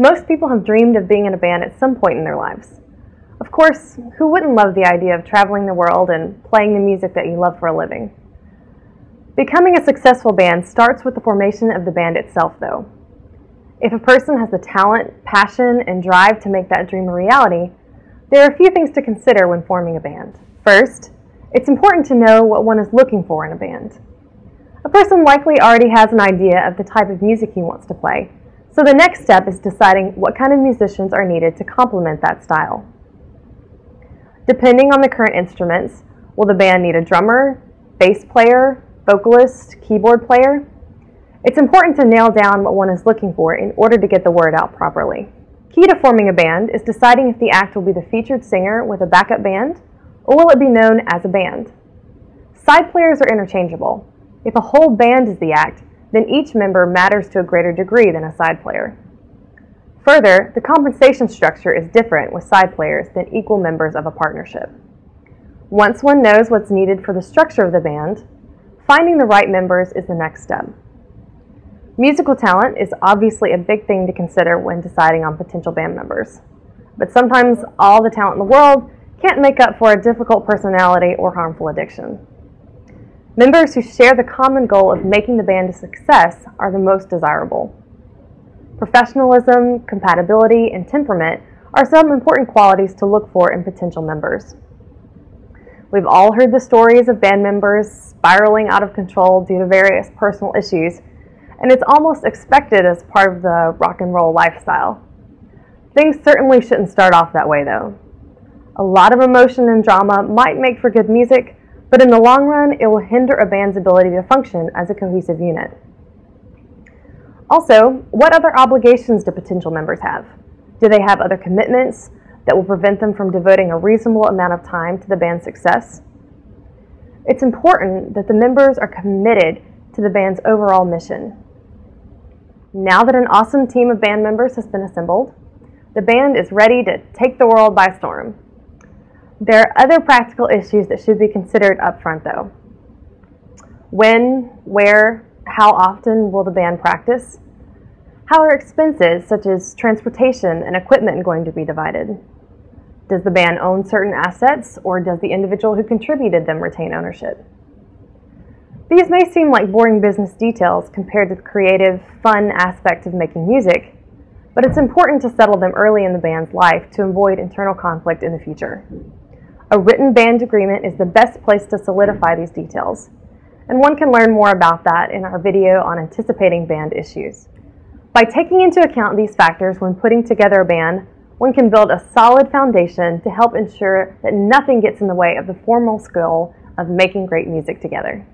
Most people have dreamed of being in a band at some point in their lives. Of course, who wouldn't love the idea of traveling the world and playing the music that you love for a living? Becoming a successful band starts with the formation of the band itself, though. If a person has the talent, passion, and drive to make that dream a reality, there are a few things to consider when forming a band. First, it's important to know what one is looking for in a band. A person likely already has an idea of the type of music he wants to play, so the next step is deciding what kind of musicians are needed to complement that style. Depending on the current instruments, will the band need a drummer, bass player, vocalist, keyboard player? It's important to nail down what one is looking for in order to get the word out properly. Key to forming a band is deciding if the act will be the featured singer with a backup band, or will it be known as a band. Side players are interchangeable. If a whole band is the act, then each member matters to a greater degree than a side player. Further, the compensation structure is different with side players than equal members of a partnership. Once one knows what's needed for the structure of the band, finding the right members is the next step. Musical talent is obviously a big thing to consider when deciding on potential band members, but sometimes all the talent in the world can't make up for a difficult personality or harmful addiction. Members who share the common goal of making the band a success are the most desirable. Professionalism, compatibility, and temperament are some important qualities to look for in potential members. We've all heard the stories of band members spiraling out of control due to various personal issues, and it's almost expected as part of the rock and roll lifestyle. Things certainly shouldn't start off that way, though. A lot of emotion and drama might make for good music, but in the long run, it will hinder a band's ability to function as a cohesive unit. Also, what other obligations do potential members have? Do they have other commitments that will prevent them from devoting a reasonable amount of time to the band's success? It's important that the members are committed to the band's overall mission. Now that an awesome team of band members has been assembled, the band is ready to take the world by storm. There are other practical issues that should be considered up front, though. When, where, how often will the band practice? How are expenses such as transportation and equipment going to be divided? Does the band own certain assets, or does the individual who contributed them retain ownership? These may seem like boring business details compared to the creative, fun aspect of making music, but it's important to settle them early in the band's life to avoid internal conflict in the future. A written band agreement is the best place to solidify these details, and one can learn more about that in our video on anticipating band issues. By taking into account these factors when putting together a band, one can build a solid foundation to help ensure that nothing gets in the way of the formal goal of making great music together.